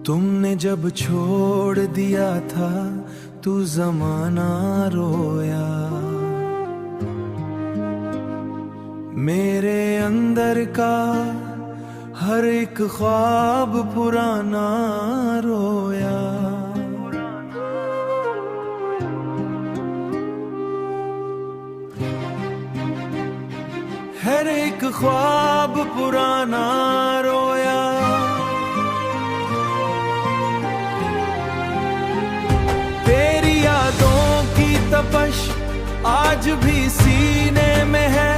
तुमने जब छोड़ दिया था तू जमाना रोया, मेरे अंदर का हर एक ख्वाब पुराना रोया। हर एक ख्वाब पुराना रोया। तेरी यादों की तपश आज भी सीने में है,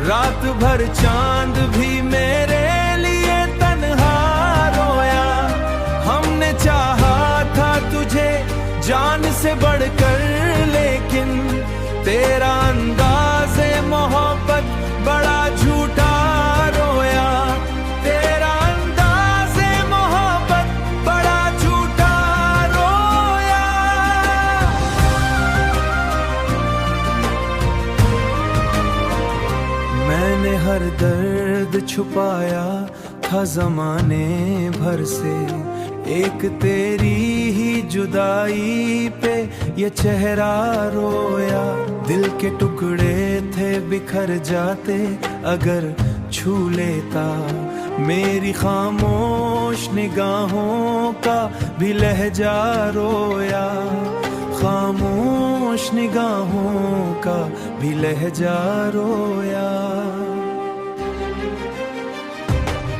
रात भर चांद भी मेरे लिए तन्हा रोया। हमने चाहा था तुझे जान से बढ़कर, लेकिन तेरा अंदाज़े मोहब्बत बड़ा झूठा रोया। तेरा अंदाज़े मोहब्बत बड़ा झूठा रोया। मैंने हर दर्द छुपाया था ज़माने भर से, एक तेरी ही जुदाई पे ये चेहरा रोया। दिल के टुकड़े थे बिखर जाते अगर छू लेता, मेरी खामोश निगाहों का भी लहजा रोया। खामोश निगाहों का भी लहजा रोया।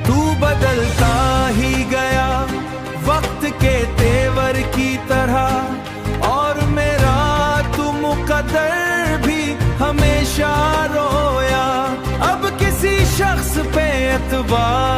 तू बदलता ही गया वक्त के तेवर की तरह, और मेरा तू मुकद्दर भी हमेशा रोया। अब किसी शख्स पे एतबार